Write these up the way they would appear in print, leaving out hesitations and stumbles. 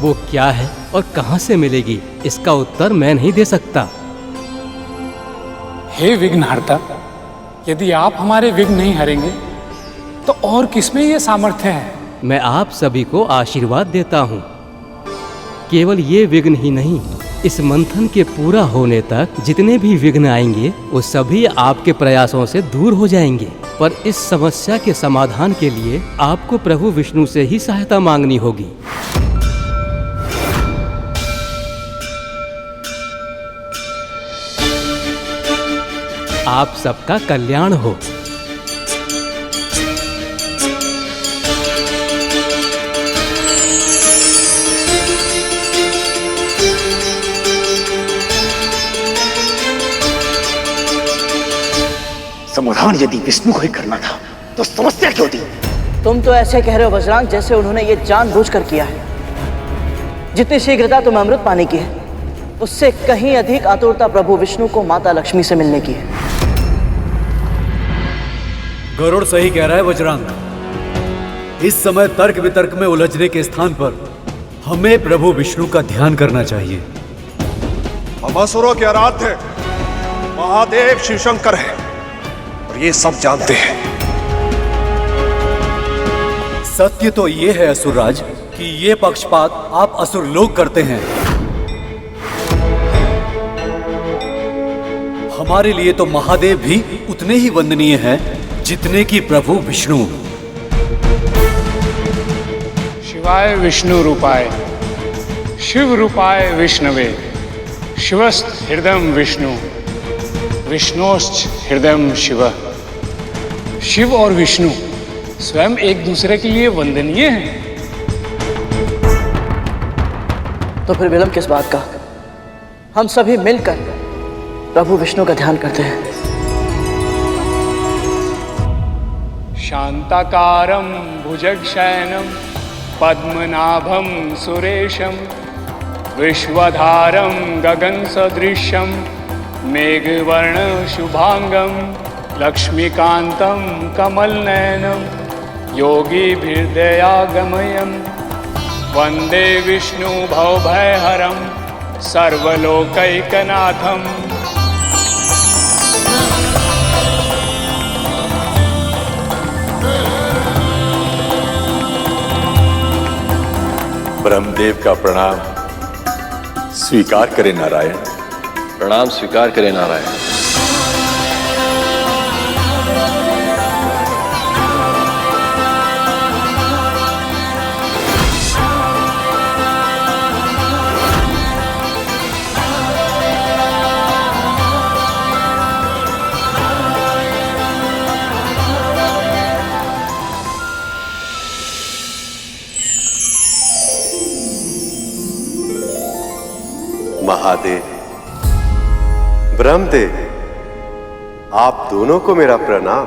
वो क्या है और कहाँ से मिलेगी, इसका उत्तर मैं नहीं दे सकता। हे विघ्नहर्ता, यदि आप हमारे विघ्न नहीं हरेंगे तो और किसमें ये सामर्थ्य है? मैं आप सभी को आशीर्वाद देता हूँ। केवल ये विघ्न ही नहीं, इस मंथन के पूरा होने तक जितने भी विघ्न आएंगे वो सभी आपके प्रयासों से दूर हो जाएंगे। पर इस समस्या के समाधान के लिए आपको प्रभु विष्णु से ही सहायता मांगनी होगी। आप सबका कल्याण हो। समाधान यदि विष्णु को ही करना था तो समस्या क्यों थी? तुम तो ऐसे कह रहे हो बजरंग जैसे उन्होंने ये जानबूझकर किया है। जितनी शीघ्रता तुम्हें अमृत पाने की है उससे कहीं अधिक आतुरता प्रभु विष्णु को माता लक्ष्मी से मिलने की है। गरुड़ सही कह रहा है बजरंग। इस समय तर्क वितर्क में उलझने के स्थान पर हमें प्रभु विष्णु का ध्यान करना चाहिए। हम असुरों के आराध्य महादेव शिवशंकर हैं और ये सब जानते हैं। सत्य तो ये है असुरराज कि ये पक्षपात आप असुर लोग करते हैं। हमारे लिए तो महादेव भी उतने ही वंदनीय हैं जितने कि प्रभु विष्णु। शिवाय विष्णु रूपाय शिव रूपाय विष्णवे शिवस्त हृदय विष्णु विष्णोश्च हृदय शिव। शिव और विष्णु स्वयं एक दूसरे के लिए वंदनीय हैं। तो फिर विलंब किस बात का? हम सभी मिलकर प्रभु विष्णु का ध्यान करते हैं। शांताकारं भुजगशयनं पद्मनाभं सुरेशं विश्वधारं गगनसदृशं मेघवर्ण शुभांगं लक्ष्मीकान्तं कमलनयनं योगिभिर्दयागमयं वन्दे विष्णु भवभयहरं सर्वलोकैकनाथम्। ब्रह्मदेव का प्रणाम स्वीकार करें नारायण। प्रणाम स्वीकार करें नारायण। महादेव, ब्रह्मदेव, आप दोनों को मेरा प्रणाम।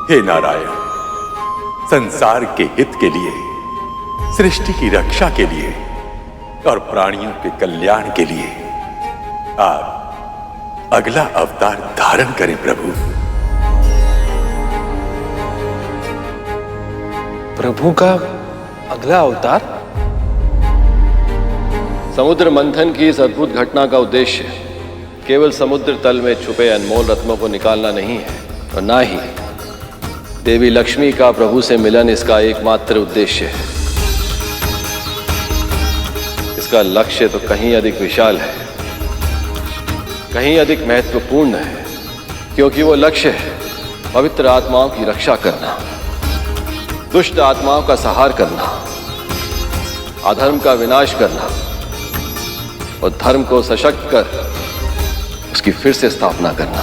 हे नारायण, संसार के हित के लिए, सृष्टि की रक्षा के लिए और प्राणियों के कल्याण के लिए आप अगला अवतार धारण करें प्रभु। प्रभु का अगला अवतार? समुद्र मंथन की इस अद्भुत घटना का उद्देश्य केवल समुद्र तल में छुपे अनमोल रत्नों को निकालना नहीं है और ना ही देवी लक्ष्मी का प्रभु से मिलन इसका एकमात्र उद्देश्य है। इसका लक्ष्य तो कहीं अधिक विशाल है, कहीं अधिक महत्वपूर्ण है, क्योंकि वो लक्ष्य है पवित्र आत्माओं की रक्षा करना, दुष्ट आत्माओं का संहार करना, अधर्म का विनाश करना और धर्म को सशक्त कर उसकी फिर से स्थापना करना।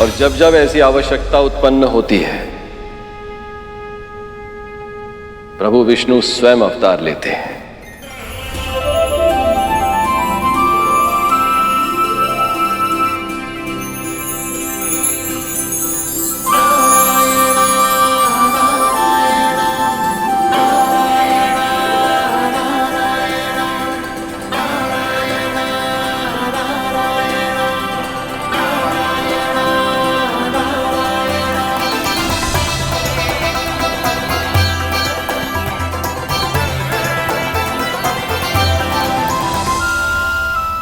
और जब जब ऐसी आवश्यकता उत्पन्न होती है प्रभु विष्णु स्वयं अवतार लेते हैं।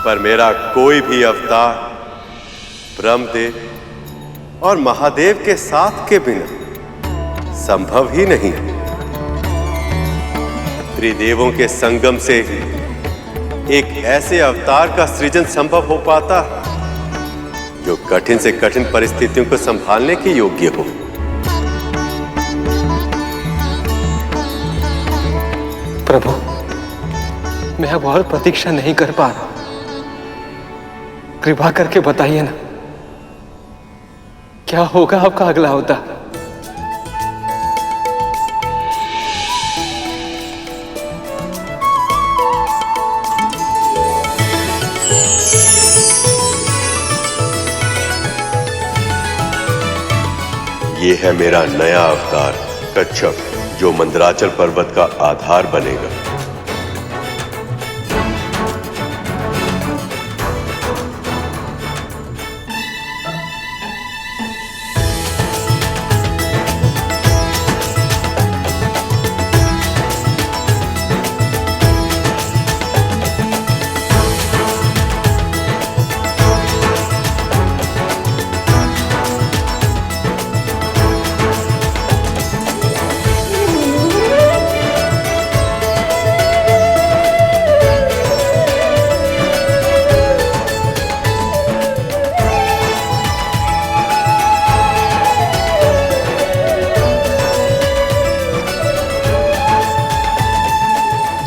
पर मेरा कोई भी अवतार ब्रह्मदेव और महादेव के साथ के बिना संभव ही नहीं। त्रिदेवों के संगम से एक ऐसे अवतार का सृजन संभव हो पाता जो कठिन से कठिन परिस्थितियों को संभालने के योग्य हो। प्रभु, मैं अब और प्रतीक्षा नहीं कर पा रहा। कृपा करके बताइए ना, क्या होगा आपका अगला अवतार? ये है मेरा नया अवतार कच्छप, जो मंदराचल पर्वत का आधार बनेगा।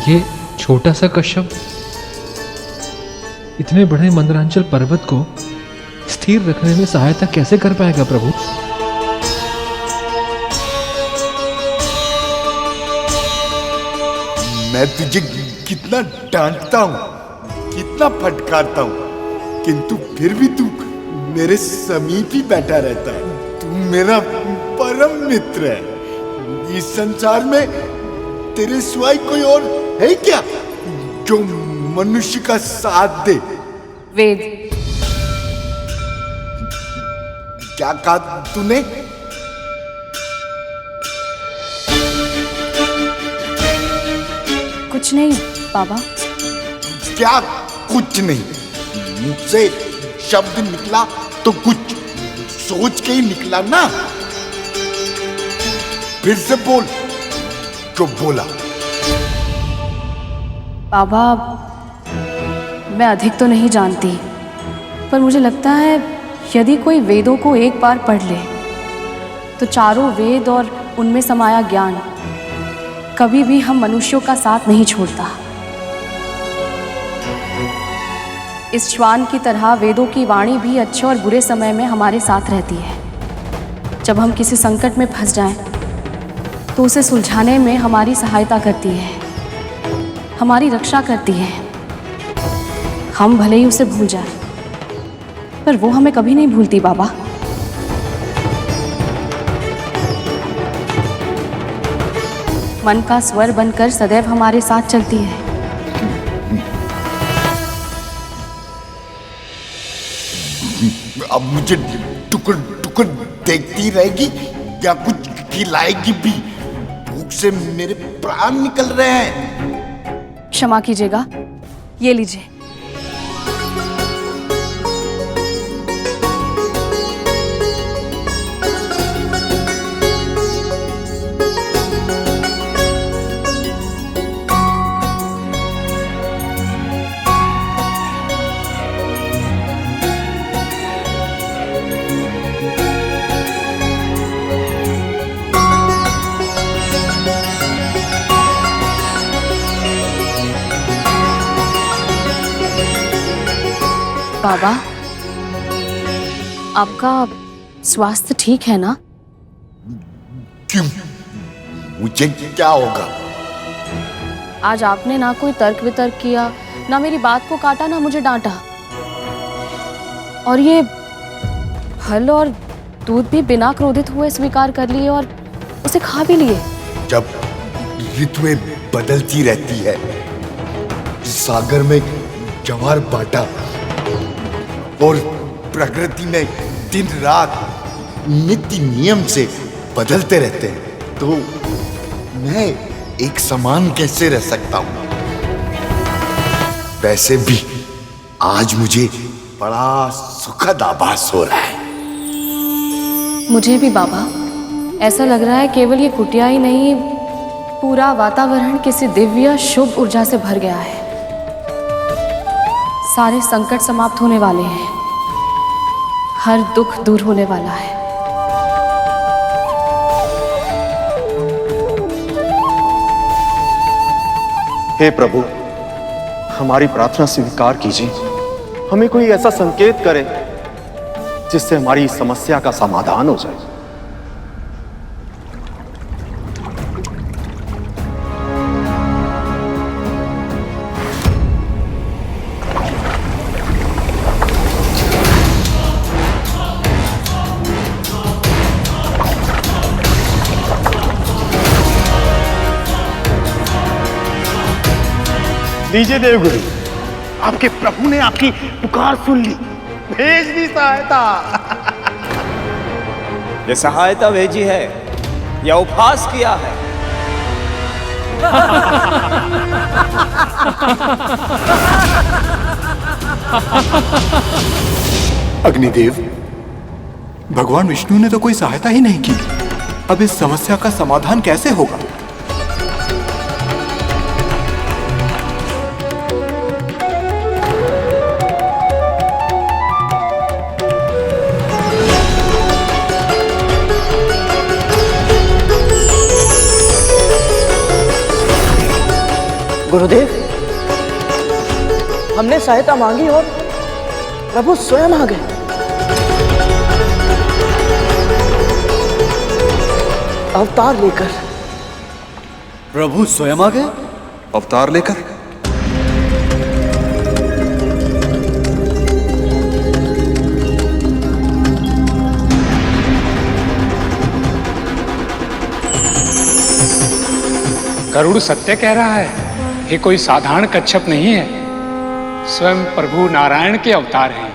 ये छोटा सा कश्यप इतने बड़े मंदरांचल पर्वत को स्थिर रखने में सहायता कैसे कर पाएगा प्रभु? मैं तुझे कितना डांटता हूँ, कितना फटकारता हूँ, किंतु फिर भी तू मेरे समीप ही बैठा रहता है। तू मेरा परम मित्र है। इस संसार में तेरे सिवाय कोई और है क्या जो मनुष्य का साथ दे? वेद। क्या कहा तूने? कुछ नहीं बाबा। क्या कुछ नहीं? मुझ से शब्द निकला तो कुछ सोच के ही निकला ना। फिर से बोल जो बोला। बाबा, मैं अधिक तो नहीं जानती, पर मुझे लगता है यदि कोई वेदों को एक बार पढ़ ले तो चारों वेद और उनमें समाया ज्ञान कभी भी हम मनुष्यों का साथ नहीं छोड़ता। इस श्वान की तरह वेदों की वाणी भी अच्छे और बुरे समय में हमारे साथ रहती है। जब हम किसी संकट में फंस जाएं, तो उसे सुलझाने में हमारी सहायता करती है, हमारी रक्षा करती है। हम भले ही उसे भूल जाएं, पर वो हमें कभी नहीं भूलती बाबा। मन का स्वर बनकर सदैव हमारे साथ चलती है। अब मुझे टुकड़ टुकड़ देखती रहेगी या कुछ खिलाएगी भी? भूख से मेरे प्राण निकल रहे हैं। क्षमा कीजिएगा, ये लीजिए। बाबा, आपका स्वास्थ्य ठीक है ना? क्यों? मुझे क्या होगा? आज आपने ना कोई तर्क वितर्क किया, ना मेरी बात को काटा, ना मुझे डांटा, और ये फल और दूध भी बिना क्रोधित हुए स्वीकार कर लिए और उसे खा भी लिए। जब ऋतुएं बदलती रहती है, सागर में ज्वार बाटा और प्रकृति में दिन रात नित्य नियम से बदलते रहते हैं, तो मैं एक समान कैसे रह सकता हूं? वैसे भी आज मुझे बड़ा सुखद आभास हो रहा है। मुझे भी बाबा ऐसा लग रहा है केवल ये कुटिया ही नहीं, पूरा वातावरण किसी दिव्य शुभ ऊर्जा से भर गया है। सारे संकट समाप्त होने वाले हैं, हर दुख दूर होने वाला है। हे प्रभु, हमारी प्रार्थना स्वीकार कीजिए। हमें कोई ऐसा संकेत करे जिससे हमारी समस्या का समाधान हो जाए। लीजिए देवगुरु, आपके प्रभु ने आपकी पुकार सुन ली, भेज दी सहायता। ये सहायता भेजी है या उपहास किया है? अग्निदेव, भगवान विष्णु ने तो कोई सहायता ही नहीं की। अब इस समस्या का समाधान कैसे होगा? गुरुदेव, हमने सहायता मांगी और प्रभु स्वयं आ गए। अवतार लेकर। प्रभु स्वयं आ गए? अवतार लेकर? गरुड़ सत्य कह रहा है, ये कोई साधारण कच्छप नहीं है, स्वयं प्रभु नारायण के अवतार हैं।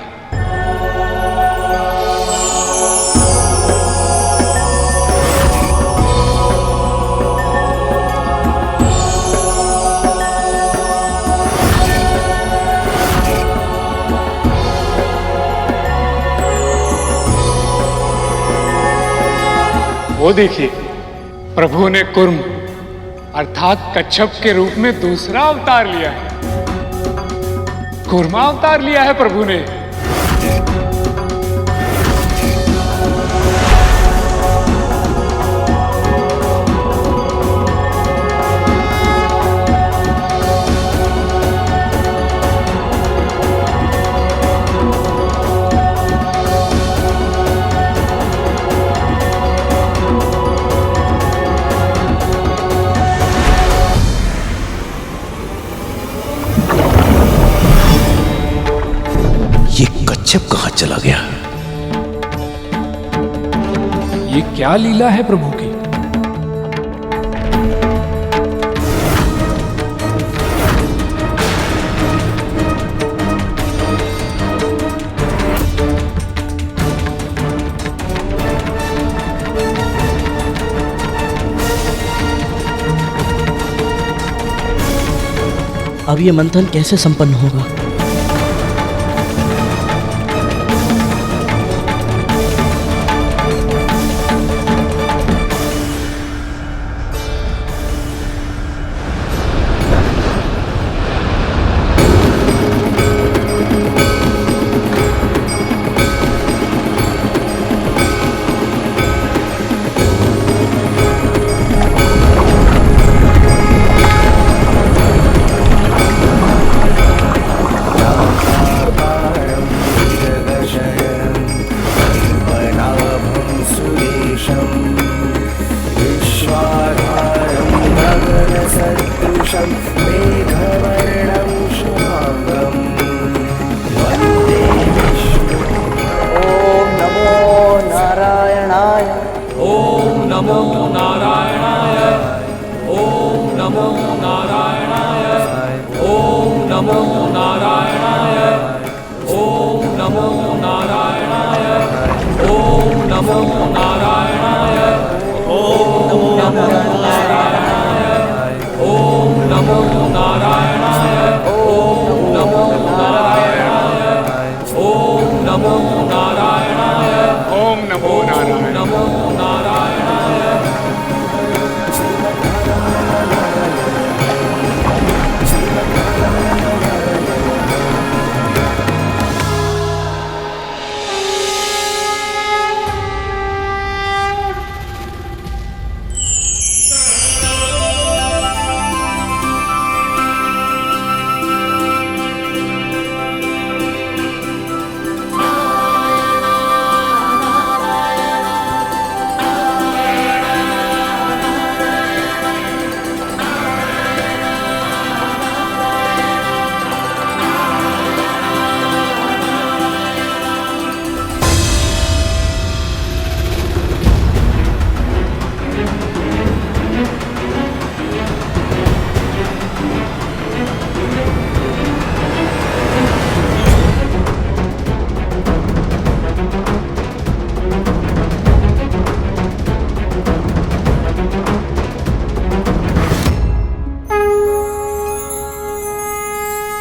वो देखिए, प्रभु ने कुर्म अर्थात कच्छप के रूप में दूसरा अवतार लिया है। कूर्मा अवतार लिया है प्रभु ने। कच्छप कहां चला गया? ये क्या लीला है प्रभु की? अब ये मंथन कैसे संपन्न होगा?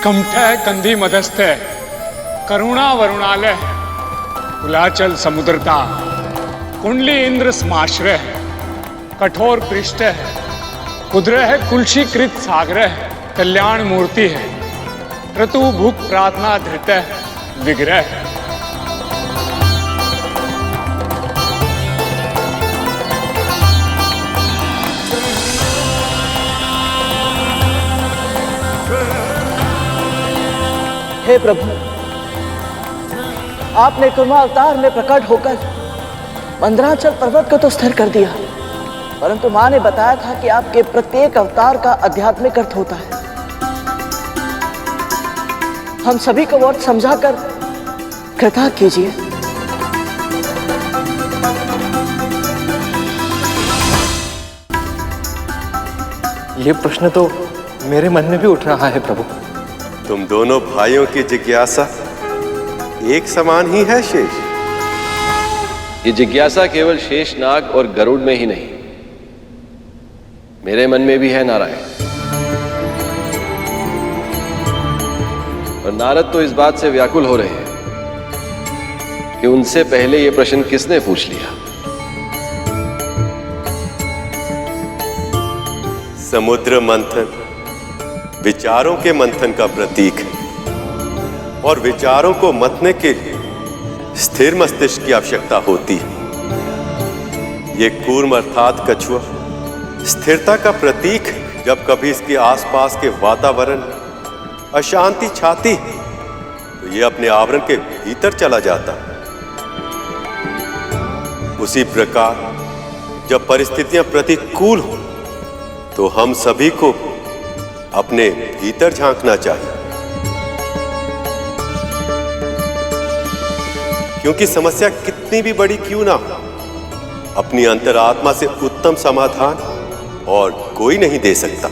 कमठः कंधी मदस्ते करुणा वरुणालय कुलाचल समुद्रता कुंडली इंद्र समाश्रय कठोर पृष्ठ कुद्र है कुलशीकृत सागर कल्याण मूर्ति है ऋतु भुक प्रार्थना धृत विग्रह। हे प्रभु, आपने कुर्मा अवतार में प्रकट होकर मंदराचल पर्वत को तो स्थिर कर दिया, परंतु मां ने बताया था कि आपके प्रत्येक अवतार का आध्यात्मिक अर्थ होता है। हम सभी को और समझाकर कृतज्ञ कीजिए। ये प्रश्न तो मेरे मन में भी उठ रहा है प्रभु। तुम दोनों भाइयों की जिज्ञासा एक समान ही है शेष। ये जिज्ञासा केवल शेषनाग और गरुड़ में ही नहीं, मेरे मन में भी है नारायण। और नारद तो इस बात से व्याकुल हो रहे हैं कि उनसे पहले ये प्रश्न किसने पूछ लिया। समुद्र मंथन विचारों के मंथन का प्रतीक है और विचारों को मतने के लिए स्थिर मस्तिष्क की आवश्यकता होती है। ये कूर्म अर्थात कछुआ स्थिरता का प्रतीक है। जब कभी इसके आसपास के वातावरण अशांति छाती है तो ये अपने आवरण के भीतर चला जाता है। उसी प्रकार जब परिस्थितियां प्रतिकूल हो तो हम सभी को अपने भीतर झांकना चाहिए, क्योंकि समस्या कितनी भी बड़ी क्यों ना हो, अपनी अंतरात्मा से उत्तम समाधान और कोई नहीं दे सकता।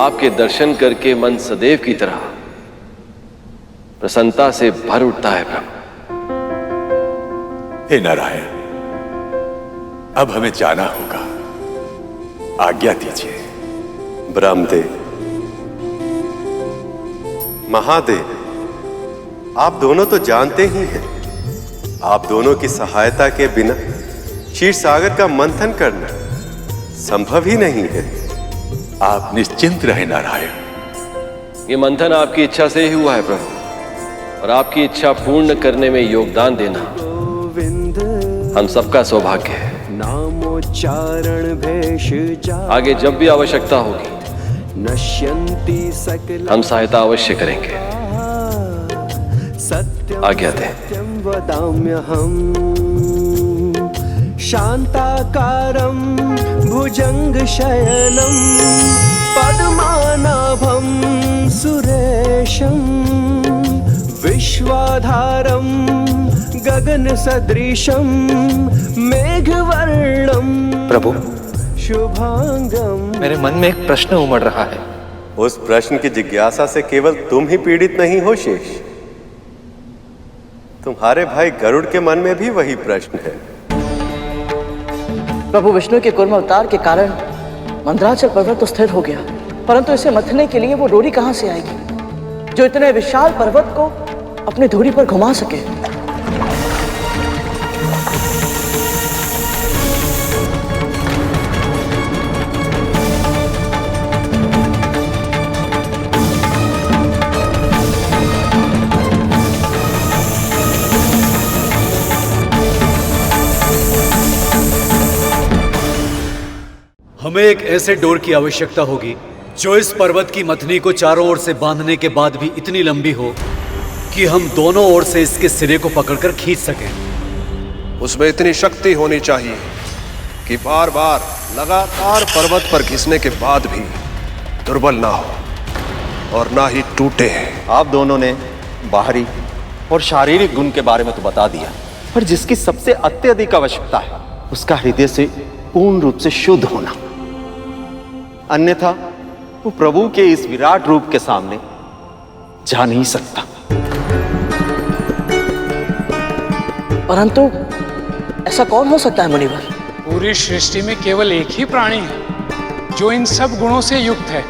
आपके दर्शन करके मन सदैव की तरह प्रसन्नता से भर उठता है प्रभु। हे नारायण, अब हमें जाना होगा, आज्ञा दीजिए। ब्रह्मदेव, महादेव, आप दोनों तो जानते ही हैं, आप दोनों की सहायता के बिना क्षीर सागर का मंथन करना संभव ही नहीं है। आप निश्चिंत रहे नारायण। ये मंथन आपकी इच्छा से ही हुआ है प्रभु, और आपकी इच्छा पूर्ण करने में योगदान देना हम सबका सौभाग्य है। आगे जब भी आवश्यकता होगी हम सहायता अवश्य करेंगे। आज्ञा दें। शांताकारं भुजंगशयनं पद्मनाभं सुरेशं विश्वाधारं गगनसदृशं मेघवर्णं प्रभु, शुभांगं। मेरे मन में एक प्रश्न उमड़ रहा है। उस प्रश्न की जिज्ञासा से केवल तुम ही पीड़ित नहीं हो शेष, तुम्हारे भाई गरुड़ के मन में भी वही प्रश्न है। प्रभु विष्णु के कूर्म अवतार के कारण मंदराचल पर्वत तो स्थिर हो गया, परंतु इसे मथने के लिए वो डोरी कहां से आएगी जो इतने विशाल पर्वत को अपनी धुरी पर घुमा सके। हमें एक ऐसे डोर की आवश्यकता होगी जो इस पर्वत की मथनी को चारों ओर से बांधने के बाद भी इतनी लंबी हो कि हम दोनों ओर से इसके सिरे को पकड़कर खींच सकें। उसमें इतनी शक्ति होनी चाहिए कि बार बार लगातार पर्वत पर घिसने के बाद भी दुर्बल ना हो और ना ही टूटे। आप दोनों ने बाहरी और शारीरिक गुण के बारे में तो बता दिया, पर जिसकी सबसे अत्यधिक आवश्यकता है उसका हृदय से पूर्ण रूप से शुद्ध होना, अन्यथा वो प्रभु के इस विराट रूप के सामने जा नहीं सकता। परंतु ऐसा कौन हो सकता है मुनिवर? पूरी सृष्टि में केवल एक ही प्राणी है जो इन सब गुणों से युक्त है,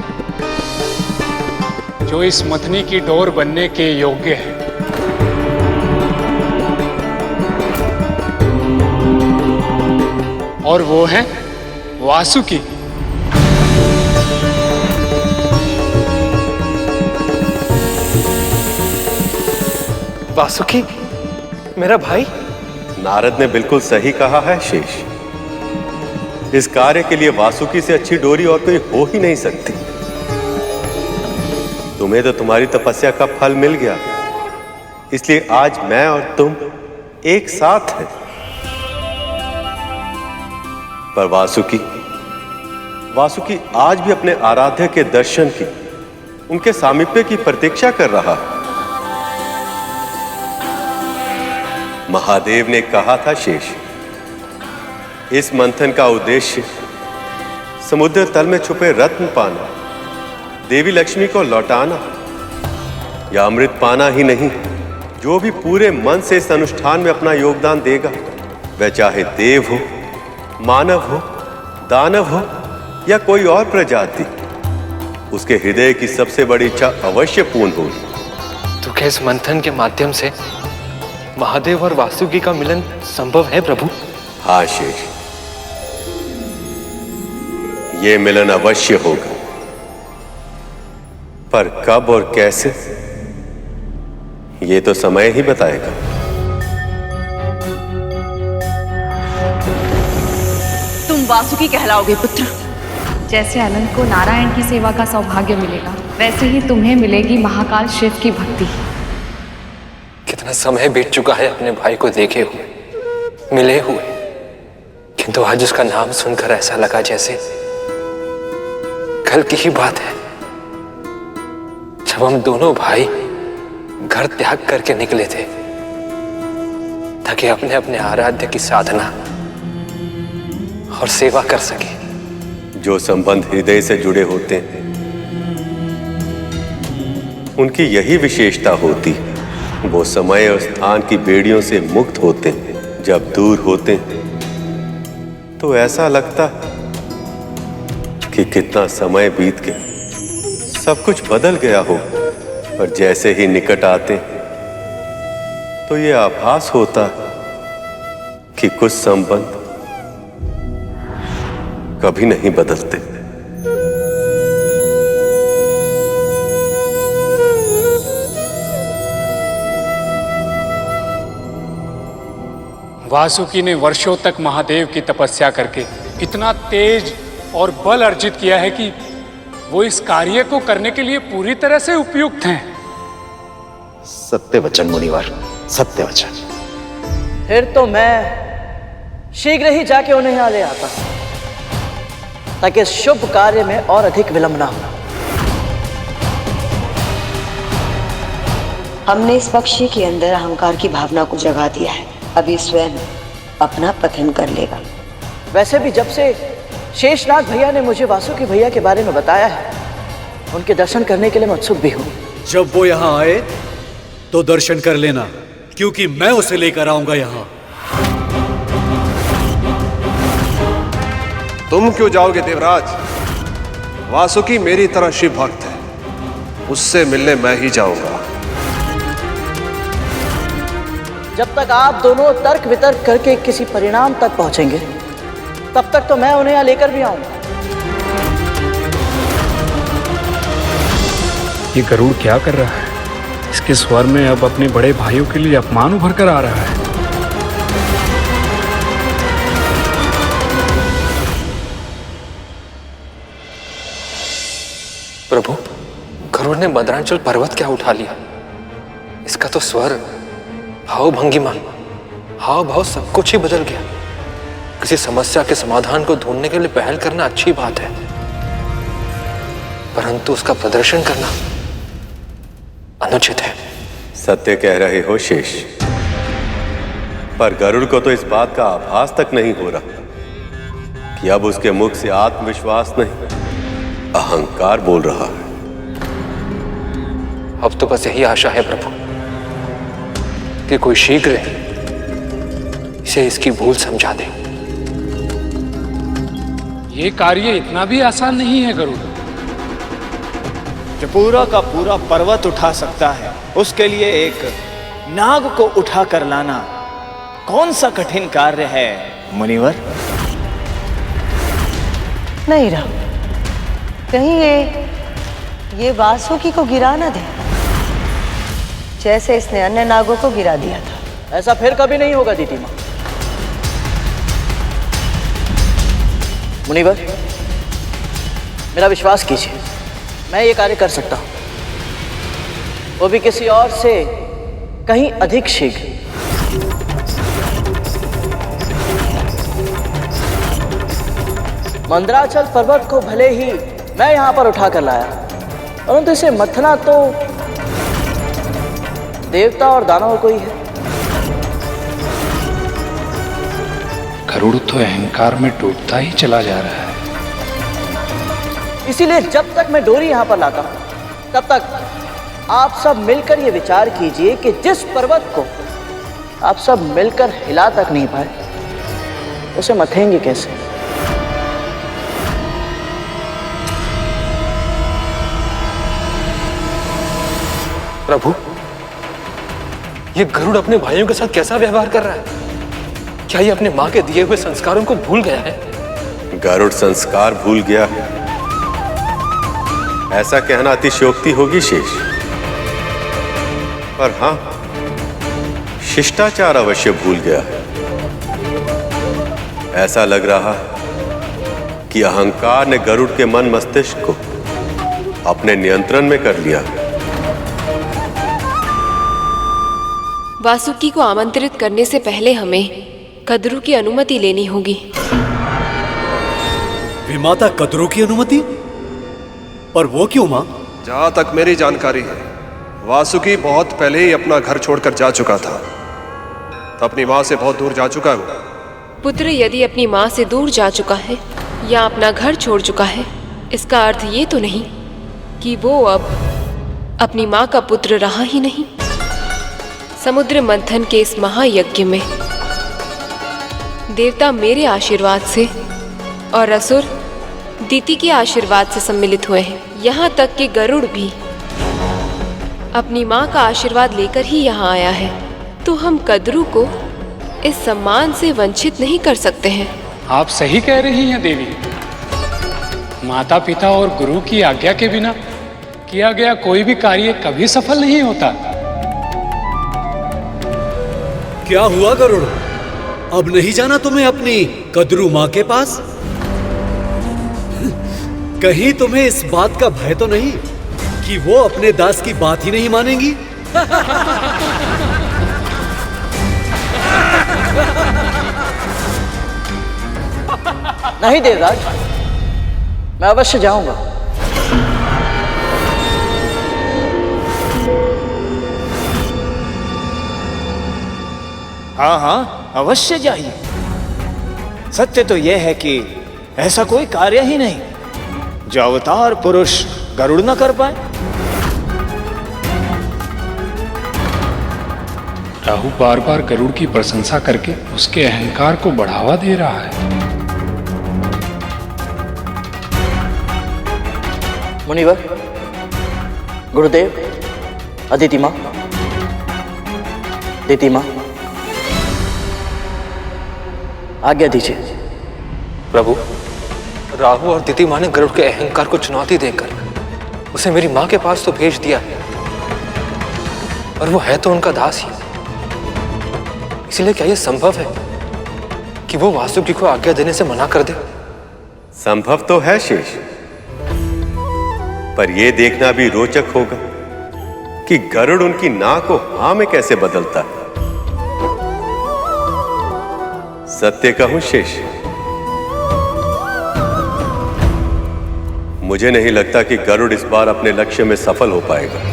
जो इस मथनी की डोर बनने के योग्य है। और वो है वासुकी। वासुकी मेरा भाई? नारद ने बिल्कुल सही कहा है शेष। इस कार्य के लिए वासुकी से अच्छी डोरी और कोई हो ही नहीं सकती। तुम्हें तो तुम्हारी तपस्या का फल मिल गया, इसलिए आज मैं और तुम एक साथ हैं। पर वासुकी आज भी अपने आराध्य के दर्शन की, उनके सामीप्य की प्रतीक्षा कर रहा है। महादेव ने कहा था शेष, इस मंथन का उद्देश्य समुद्र तल में छुपे रत्न पाना, देवी लक्ष्मी को लौटाना या अमृत पाना ही नहीं, जो भी पूरे मन से इस अनुष्ठान में अपना योगदान देगा, वह चाहे देव हो, मानव हो, दानव हो या कोई और प्रजाति, उसके हृदय की सबसे बड़ी इच्छा अवश्य पूर्ण होगी। तो क्या इस मंथन के माध्यम से महादेव और वासुकी का मिलन संभव है प्रभु? हाँ शेष, ये मिलन अवश्य होगा, पर कब और कैसे ये तो समय ही बताएगा। तुम वासुकी कहलाओगे पुत्र। जैसे अनंत को नारायण की सेवा का सौभाग्य मिलेगा, वैसे ही तुम्हें मिलेगी महाकाल शिव की भक्ति। कितना समय बीत चुका है अपने भाई को देखे हुए, मिले हुए, किंतु आज उसका नाम सुनकर ऐसा लगा जैसे कल की ही बात है, जब हम दोनों भाई घर त्याग करके निकले थे ताकि अपने अपने आराध्य की साधना और सेवा कर सके। जो संबंध हृदय से जुड़े होते हैं, उनकी यही विशेषता होती है। वो समय और स्थान की बेड़ियों से मुक्त होते हैं। जब दूर होते हैं तो ऐसा लगता कि कितना समय बीत गया, सब कुछ बदल गया हो। पर जैसे ही निकट आते तो ये आभास होता कि कुछ संबंध कभी नहीं बदलते। वासुकी ने वर्षों तक महादेव की तपस्या करके इतना तेज और बल अर्जित किया है कि वो इस कार्य को करने के लिए पूरी तरह से उपयुक्त हैं। सत्य वचन मुनिवर, सत्य वचन। फिर तो मैं शीघ्र ही जाके उन्हें यहाँ ले आता, ताकि इस शुभ कार्य में और अधिक विलंब ना हो। हमने इस पक्षी के अंदर अहंकार की भावना को जगा दिया है, अभी स्वयं अपना पतन कर लेगा। वैसे भी जब से शेषनाग भैया ने मुझे वासुकी भैया के बारे में बताया है, उनके दर्शन करने के लिए मैं उत्सुक भी हूँ। जब वो यहाँ आए तो दर्शन कर लेना, क्योंकि मैं उसे लेकर आऊंगा यहाँ। तुम क्यों जाओगे देवराज? वासुकी मेरी तरह शिव भक्त है, उससे मिलने मैं ही जाऊंगा। जब तक आप दोनों तर्क वितर्क करके किसी परिणाम तक पहुंचेंगे, तब तक तो मैं उन्हें यहाँ लेकर भी आऊंगा। ये गरुड़ क्या कर रहा है? इसके स्वर में अब अपने बड़े भाइयों के लिए अपमान उभर कर आ रहा है। प्रभु, गरुड़ ने मदरांचल पर्वत क्या उठा लिया? इसका तो स्वर, भाव भंगिमा, हाव भाव सब कुछ ही बदल गया। किसी समस्या के समाधान को ढूंढने के लिए पहल करना अच्छी बात है, परंतु उसका प्रदर्शन करना अनुचित है। सत्य कह रहे हो शेष, पर गरुड़ को तो इस बात का आभास तक नहीं हो रहा कि अब उसके मुख से आत्मविश्वास नहीं अहंकार बोल रहा है। अब तो बस यही आशा है प्रभु कि कोई शीघ्र इसे इसकी भूल समझा दे। ये कार्य इतना भी आसान नहीं है गरुड़। जो पूरा का पूरा पर्वत उठा सकता है, उसके लिए एक नाग को उठा कर लाना कौन सा कठिन कार्य है मुनिवर? नहीं राम, कहीं ये वासुकी को गिरा ना दे जैसे इसने अन्य नागों को गिरा दिया था। ऐसा फिर कभी नहीं होगा दीदी माँ। मुनिवर, मेरा विश्वास कीजिए, मैं ये कार्य कर सकता हूं, वो भी किसी और से कहीं अधिक शीघ्र। मंदराचल पर्वत को भले ही मैं यहां पर उठा कर लाया, परंतु इसे मथना तो देवता और दानव को ही है। गरुड़ तो अहंकार में डूबता ही चला जा रहा है। इसीलिए जब तक मैं डोरी यहां पर लाता हूं, तब तक आप सब मिलकर ये विचार कीजिए कि जिस पर्वत को आप सब मिलकर हिला तक नहीं पाए, उसे मथेंगे कैसे? प्रभु, ये गरुड़ अपने भाइयों के साथ कैसा व्यवहार कर रहा है? क्या ये अपने मां के दिए हुए संस्कारों को भूल गया है? गरुड़ संस्कार भूल गया है, ऐसा कहना अतिशयोक्ति होगी शेष। पर हां, शिष्टाचार अवश्य भूल गया है। ऐसा लग रहा है कि अहंकार ने गरुड़ के मन मस्तिष्क को अपने नियंत्रण में कर लिया। वासुकी को आमंत्रित करने से पहले हमें कद्रू की अनुमति लेनी होगी। विमाता कद्रू की अनुमति? पर वो क्यों मां? जहां तक मेरी जानकारी है, वासुकी बहुत पहले ही अपना घर छोड़कर जा चुका था। तो अपनी मां से बहुत दूर जा चुका है वो। पुत्र यदि अपनी माँ से दूर जा चुका है या अपना घर छोड़ चुका है, इसका अर्थ ये तो नहीं कि वो अब अपनी माँ का पुत्र रहा ही नहीं। समुद्र मंथन के इस महायज्ञ में देवता मेरे आशीर्वाद से और असुर दीति के आशीर्वाद से सम्मिलित हुए हैं। यहाँ तक कि गरुड़ भी अपनी माँ का आशीर्वाद लेकर ही यहाँ आया है। तो हम कद्रू को इस सम्मान से वंचित नहीं कर सकते हैं। आप सही कह रही हैं देवी। माता पिता और गुरु की आज्ञा के बिना किया गया कोई भी कार्य कभी सफल नहीं होता। क्या हुआ गरुड़? अब नहीं जाना तुम्हें अपनी कद्रू मां के पास? कहीं तुम्हें इस बात का भय तो नहीं कि वो अपने दास की बात ही नहीं मानेंगी? नहीं देवराज, मैं अवश्य जाऊंगा। हाँ हाँ, अवश्य जाइए। सत्य तो यह है कि ऐसा कोई कार्य ही नहीं जो अवतार पुरुष गरुड़ न कर पाए। राहु बार बार गरुड़ की प्रशंसा करके उसके अहंकार को बढ़ावा दे रहा है। मुनिवर, गुरुदेव, अदिति माँ, दिति माँ, आज्ञा दीजिए। प्रभु, राहु और दिति माँ ने गरुड़ के अहंकार को चुनौती देकर उसे मेरी माँ के पास तो भेज दिया है, और वो है तो उनका दास ही। इसलिए क्या यह संभव है कि वो वासुकी को आज्ञा देने से मना कर दे? संभव तो है शेष, पर यह देखना भी रोचक होगा कि गरुड़ उनकी ना को हां में कैसे बदलता है। सत्य कहूं शेष, मुझे नहीं लगता कि गरुड़ इस बार अपने लक्ष्य में सफल हो पाएगा।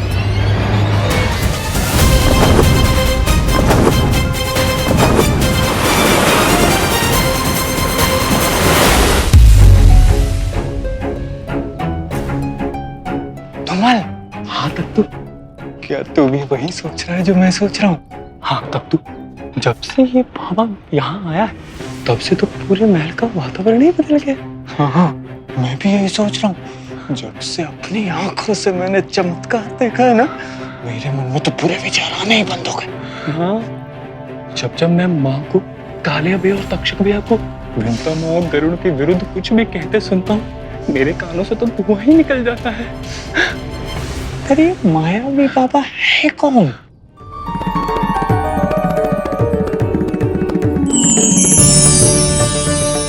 क्या तू भी वही सोच रहा है जो मैं सोच रहा हूँ? हाँ, तब तू जब से ये बाबा यहाँ आया है तब से तो पूरे महल का वातावरण ही बदल गया। हाँ हाँ, मैं भी यही सोच रहा हूँ। जब से अपनी आंखों से मैंने चमत्कार देखा है ना, मेरे मन में तो पूरे विचार आने ही बंद हो गए। हाँ, जब मैं माँ को, कालिया भी और तक्षक भैया को विंता माँ और गरुड़ के विरुद्ध कुछ भी कहते सुनता हूँ, मेरे कानों से तो धुआं ही निकल जाता है। अरे मायावी बाबा है कौन?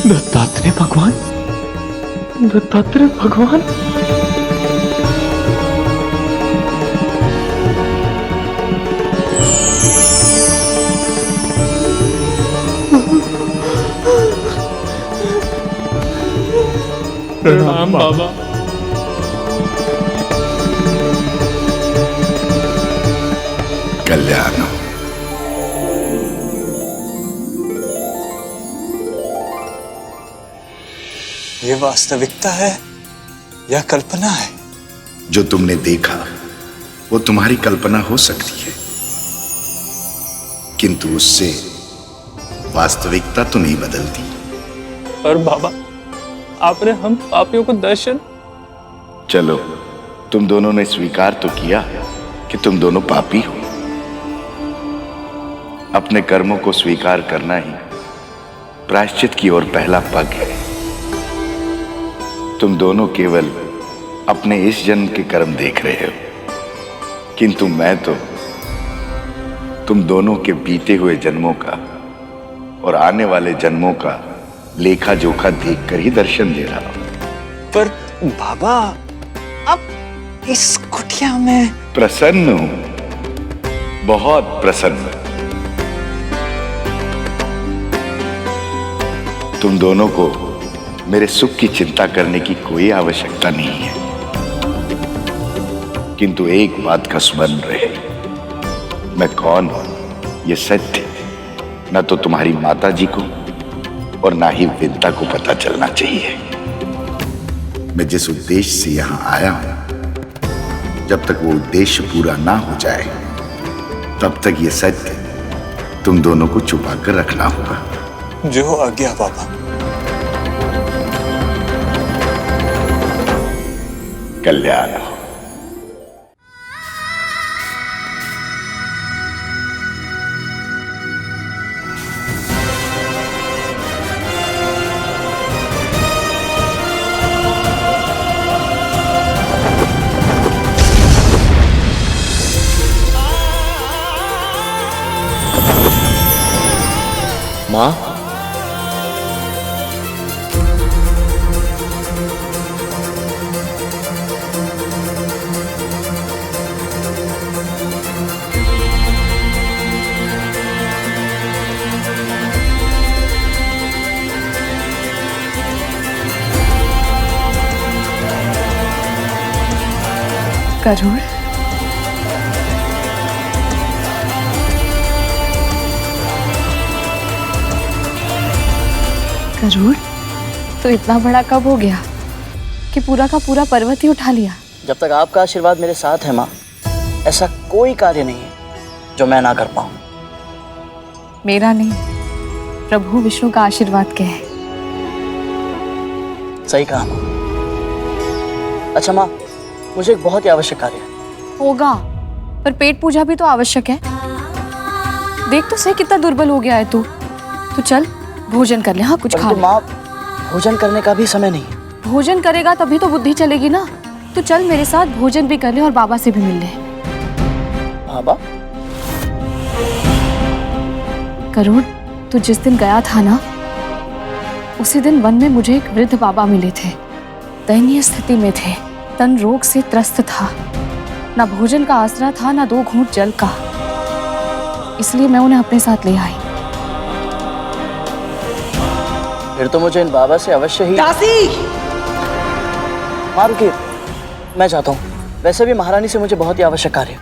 दत्तात्रेय भगवान, दत्तात्रेय भगवान। प्रणाम बाबा। कल्याण। ये वास्तविकता है या कल्पना है? जो तुमने देखा वो तुम्हारी कल्पना हो सकती है, किंतु उससे वास्तविकता तो नहीं बदलती। पर बाबा, आपने हम पापियों को दर्शन। चलो, तुम दोनों ने स्वीकार तो किया कि तुम दोनों पापी हो। अपने कर्मों को स्वीकार करना ही प्रायश्चित की ओर पहला पग है। तुम दोनों केवल अपने इस जन्म के कर्म देख रहे हो, किंतु मैं तो तुम दोनों के बीते हुए जन्मों का और आने वाले जन्मों का लेखा जोखा देखकर ही दर्शन दे रहा हूं। पर बाबा, अब इस कुटिया में प्रसन्न हूं, बहुत प्रसन्न। तुम दोनों को मेरे सुख की चिंता करने की कोई आवश्यकता नहीं है, किंतु एक बात का स्मरण रहे, मैं कौन हूं ये सत्य न तो तुम्हारी माता जी को और ना ही विंता को पता चलना चाहिए। मैं जिस उद्देश्य से यहां आया हूं, जब तक वो उद्देश्य पूरा ना हो जाए तब तक ये सत्य तुम दोनों को छुपा कर रखना होगा। जो आज्ञा बाबा। कल्याण हो। माँ, गरुड़, गरुड़, तो इतना बड़ा कब हो गया कि पूरा का पूरा पर्वत ही उठा लिया? जब तक आपका आशीर्वाद मेरे साथ है माँ, ऐसा कोई कार्य नहीं है जो मैं ना कर पाऊं। मेरा नहीं, प्रभु विष्णु का आशीर्वाद क्या है। सही कहा माँ। अच्छा माँ, मुझे एक बहुत ही आवश्यक कार्य है। होगा, पर पेट पूजा भी तो आवश्यक है। देख तो सही कितना दुर्बल हो गया है तू। तो चल भोजन कर ले। हाँ, कुछ खा ले। माँ, भोजन करने का भी समय नहीं है। भोजन करेगा तभी तो बुद्धि चलेगी ना। तो चल मेरे साथ भोजन भी कर ले और बाबा से भी मिल ले। बाबा? गरुड़, तू जिस दिन गया था ना, उसी दिन वन में मुझे एक वृद्ध बाबा मिले थे। दयनीय स्थिति में थे, तन रोग से त्रस्त था, ना भोजन का आसरा था ना 2 घूंट जल का। इसलिए मैं उन्हें अपने साथ ले आई। फिर तो मुझे इन बाबा से अवश्य ही। दासी! माँ रुकिए, मैं जाता हूँ। वैसे भी महारानी से मुझे बहुत ही आवश्यक कार्य है।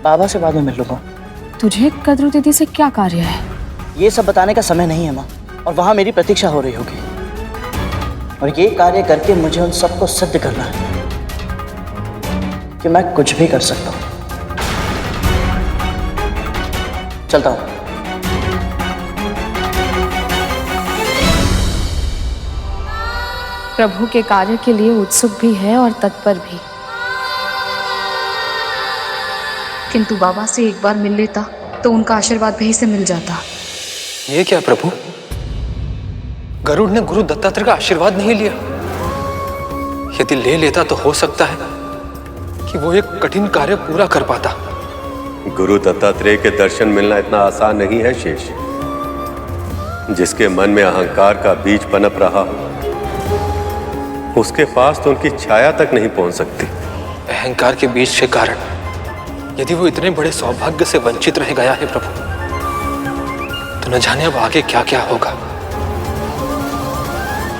बाबा से बाद में मिल लूंगा। तुझे कद्रू दीदी से क्या कार्य है? ये सब बताने का समय नहीं है माँ, और वहाँ मेरी प्रतीक्षा हो रही होगी। और ये कार्य करके मुझे उन सबको सिद्ध करना है कि मैं कुछ भी कर सकता हूँ। चलता हूं। प्रभु के कार्य के लिए उत्सुक भी है और तत्पर भी। किंतु बाबा से एक बार मिल लेता तो उनका आशीर्वाद भी से मिल जाता। ये क्या प्रभु, गरुड़ ने गुरु दत्तात्रेय का आशीर्वाद नहीं लिया? यदि ले लेता तो हो सकता है कि वो एक कठिन कार्य पूरा कर पाता। गुरु दत्तात्रेय के दर्शन मिलना इतना आसान नहीं है शेष। जिसके मन में अहंकार का बीज पनप रहा हो, उसके पास तो उनकी छाया तक नहीं पहुंच सकती। अहंकार के बीज के कारण यदि वो इतने बड़े सौभाग्य से वंचित रह गया है प्रभु, तो न जाने अब आगे क्या क्या होगा।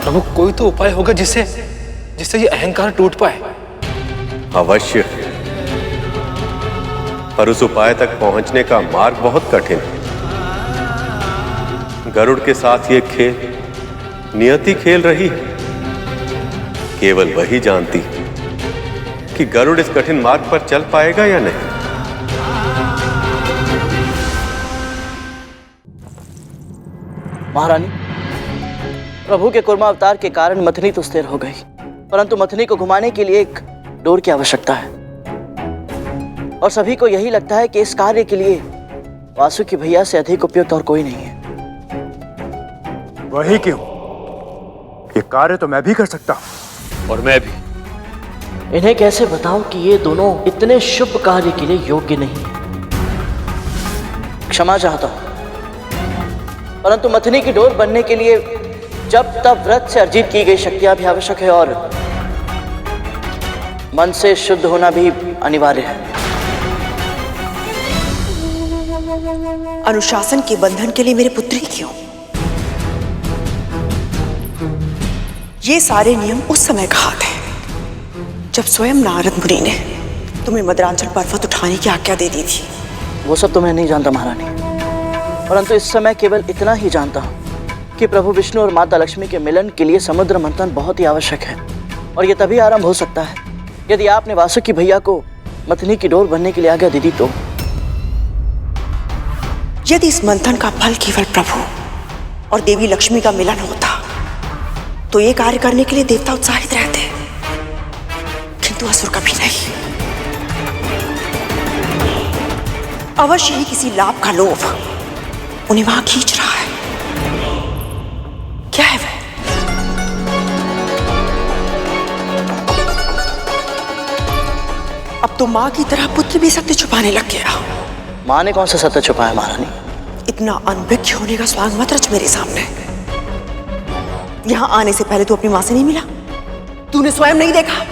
प्रभु, कोई तो उपाय होगा जिससे ये अहंकार टूट पाए। अवश्य, पर उस उपाय तक पहुंचने का मार्ग बहुत कठिन है। गरुड़ के साथ ये खेल नियति खेल रही है। केवल वही जानती कि गरुड़ इस कठिन मार्ग पर चल पाएगा या नहीं। महारानी, प्रभु के कुर्मा अवतार के कारण मथनी तो स्थिर हो गई, परंतु मथनी को घुमाने के लिए एक डोर की आवश्यकता है। और सभी को यही लगता है कि इस कार्य के लिए वासुकी भैया से अधिक उपयुक्त और कोई नहीं है। वही क्यों? ये कार्य तो मैं भी कर सकता हूं। और मैं भी। इन्हें कैसे बताऊं कि ये दोनों इतने शुभ कार्य के लिए योग्य नहीं है। क्षमा चाहता हूं, परंतु मथनी की डोर बनने के लिए जब तब व्रत से अर्जित की गई शक्तियां भी आवश्यक है और मन से शुद्ध होना भी अनिवार्य है। अनुशासन के बंधन के लिए मेरे पुत्र ही क्यों? ये सारे नियम उस समय कहा थे जब स्वयं नारद मुनि ने तुम्हें मद्रांचल पर्वत उठाने की आज्ञा दे दी थी। वो सब तो मैं नहीं जानता महारानी, परंतु इस समय केवल इतना ही जानता हूं कि प्रभु विष्णु और माता लक्ष्मी के मिलन के लिए समुद्र मंथन बहुत ही आवश्यक है। और यह तभी आरंभ हो सकता है यदि आपने वासुकी भैया को मथनी की डोर बनने के लिए आज्ञा दे दी तो। यदि इस मंथन का फल केवल प्रभु और देवी लक्ष्मी का मिलन होता तो ये कार्य करने के लिए देवता उत्साहित रहते, किंतु असुर कभी नहीं। अवश्य ही किसी लाभ का लोभ उन्हें वहां खींच रहा है। क्या है वह? अब तो मां की तरह पुत्र भी सत्य छुपाने लग गया। मां ने कौन सा सत्य छुपाया महारानी? इतना अनभिज्ञ होने का स्वांग मत रच मेरे सामने। यहां आने से पहले तू अपनी मां से नहीं मिला? तूने स्वयं नहीं देखा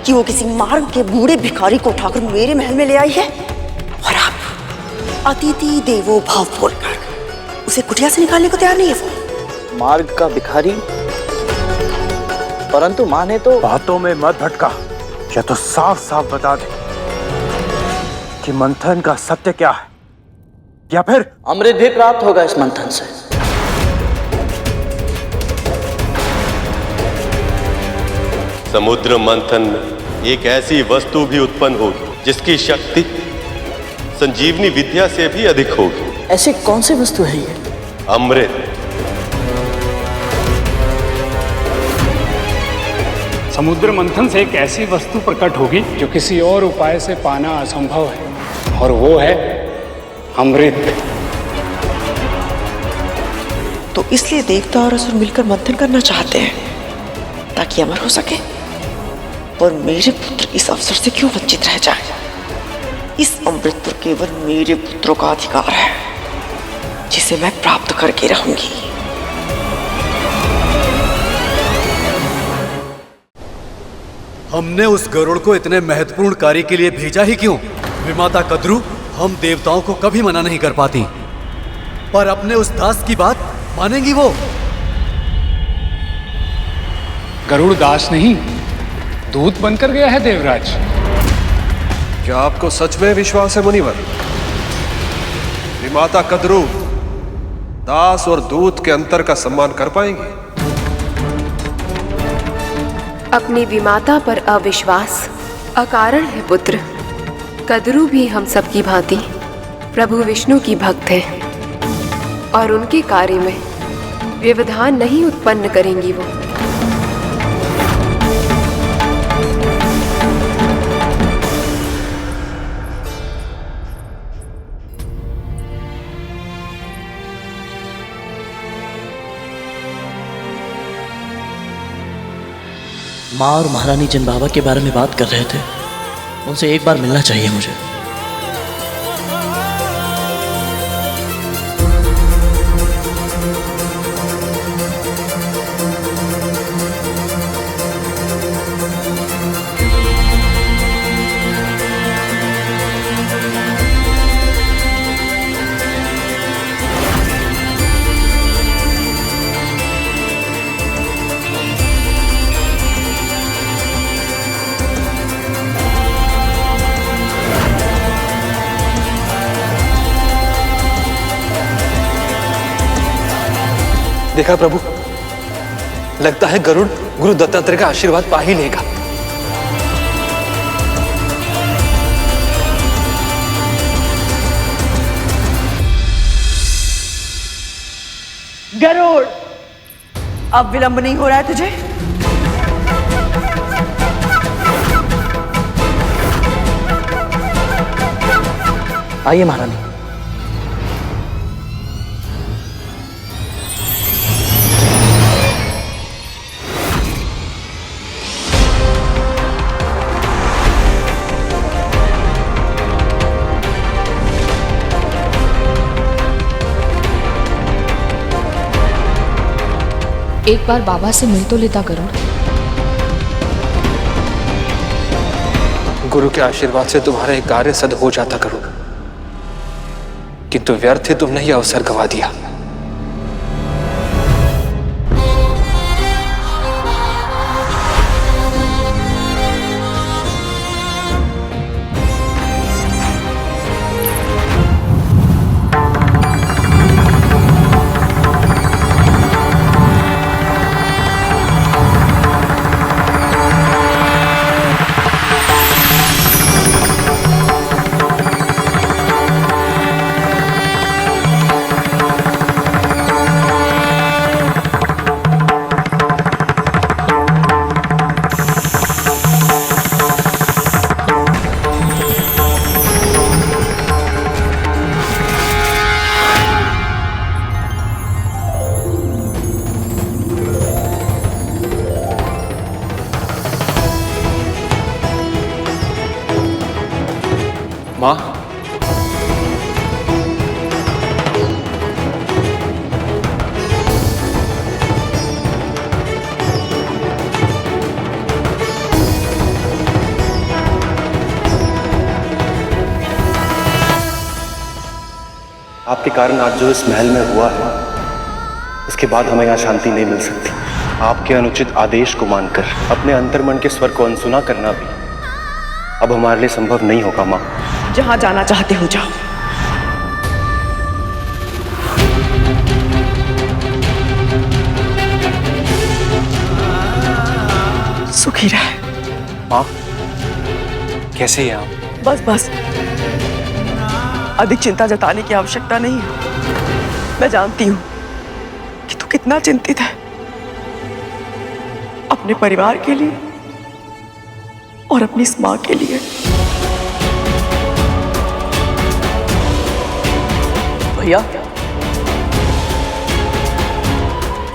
कि वो किसी मार्ग के बूढ़े भिखारी को उठाकर मेरे महल में ले आई है? और आप अतिथि देवो भव बोलकर उसे कुटिया से निकालने को तैयार नहीं है वो? मार्ग का भिखारी? परंतु मां ने तो। बातों में मत भटका, या तो साफ साफ बता दे कि मंथन का सत्य क्या है, या फिर अमृत भी प्राप्त होगा इस मंथन से। समुद्र मंथन में एक ऐसी वस्तु भी उत्पन्न होगी जिसकी शक्ति संजीवनी विद्या से भी अधिक होगी। ऐसी कौन सी वस्तु है ये? अमृत। समुद्र मंथन से एक ऐसी वस्तु प्रकट होगी जो किसी और उपाय से पाना असंभव है, और वो है अमृत। तो इसलिए देवता और असुर मिलकर मंथन करना चाहते हैं ताकि अमर हो सके, और मेरे पुत्र इस अवसर से क्यों वंचित रह जाए? इस अमृत पर केवल मेरे पुत्रों का अधिकार है, जिसे मैं प्राप्त करके रहूंगी। हमने उस गरुड़ को इतने महत्वपूर्ण कार्य के लिए भेजा ही क्यों? विमाता कद्रू हम देवताओं को कभी मना नहीं कर पाती, पर अपने उस दास की बात मानेंगी वो? गरुड़ दास नहीं, दूत बनकर गया है देवराज। क्या आपको सच में विश्वास है मुनिवर? विमाता कद्रू दास और दूत के अंतर का सम्मान कर पाएंगे? अपनी विमाता पर अविश्वास अकारण है पुत्र। कद्रू भी हम सबकी भांति प्रभु विष्णु की भक्त है और उनके कार्य में व्यवधान नहीं उत्पन्न करेंगी वो। माँ और महारानी जिन बाबा के बारे में बात कर रहे थे, उनसे एक बार मिलना चाहिए मुझे। देखा प्रभु, लगता है गरुड़ गुरु दत्तात्रेय का आशीर्वाद पा ही लेगा। गरुड़, अब विलंब नहीं हो रहा है तुझे? आइए महारानी। एक बार बाबा से मिल तो लेता गरुड़। गुरु के आशीर्वाद से तुम्हारा एक कार्य सिद्ध हो जाता गरुड़, किंतु व्यर्थ ही तुमने यह अवसर गंवा दिया। माँ, आपके कारण आज जो इस महल में हुआ है, इसके बाद हमें यहाँ शांति नहीं मिल सकती। आपके अनुचित आदेश को मानकर अपने अंतर्मन के स्वर को अनसुना करना भी अब हमारे लिए संभव नहीं होगा। माँ, जहां जाना चाहते हो जाओ। सुखी रहे। माँ, कैसे हैं आप? बस बस, अधिक चिंता जताने की आवश्यकता नहीं है। मैं जानती हूं कि तू कितना चिंतित है अपने परिवार के लिए और अपनी इस मां के लिए। भैया,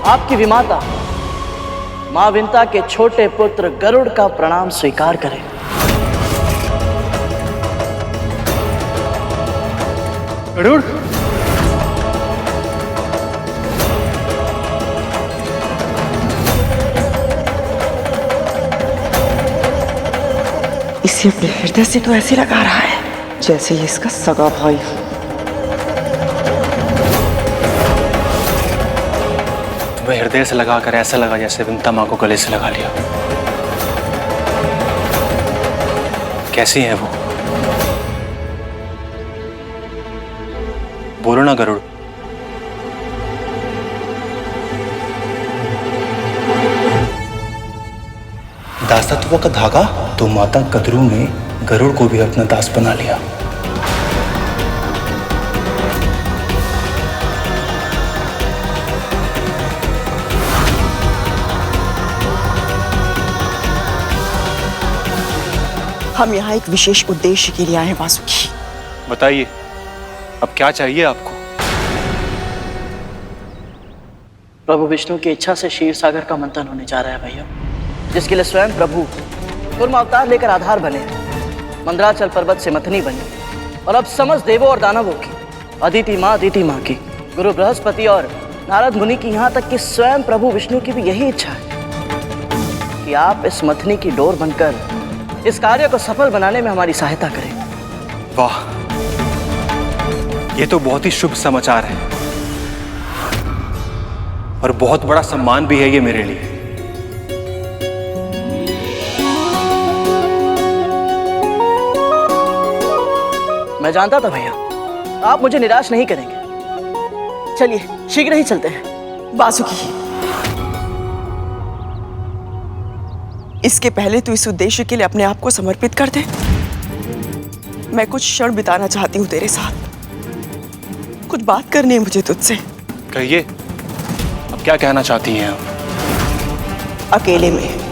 आपकी विमाता मां विंता के छोटे पुत्र गरुड़ का प्रणाम स्वीकार करें। गरुड़, इसे अपने हृदय से तो ऐसे लगा रहा है जैसे ये इसका सगा भाई हो। तुम्हें हृदय से लगाकर ऐसा लगा जैसे विंता माँ को गले से लगा लिया। कैसी है वो? बोलो ना गरुड़। दासत्व का धागा तो माता कदरू ने गरुड़ को भी अपना दास बना लिया। हम यहाँ एक विशेष उद्देश्य के लिए आए हैं वासुकी। बताइए, अब क्या चाहिए आपको? प्रभु विष्णु की इच्छा से क्षीर सागर का मंथन होने जा रहा है भैया, जिसके लिए स्वयं प्रभु कूर्म अवतार लेकर आधार बने, मंदराचल पर्वत से मथनी बनी, और अब समस्त देवों और दानवों की, अदिति माँ की, गुरु बृहस्पति और नारद मुनि की, यहाँ तक कि स्वयं प्रभु विष्णु की भी यही इच्छा है कि आप इस मथनी की डोर बनकर इस कार्य को सफल बनाने में हमारी सहायता करें। वाह, ये तो बहुत ही शुभ समाचार है और बहुत बड़ा सम्मान भी है ये मेरे लिए। मैं जानता था भैया आप मुझे निराश नहीं करेंगे। चलिए शीघ्र ही चलते हैं। वासुकी, इसके पहले तू इस उद्देश्य के लिए अपने आप को समर्पित कर दे। मैं कुछ क्षण बिताना चाहती हूँ तेरे साथ। कुछ बात करनी है मुझे तुझसे। कहिए, अब क्या कहना चाहती हैं आप? अकेले में।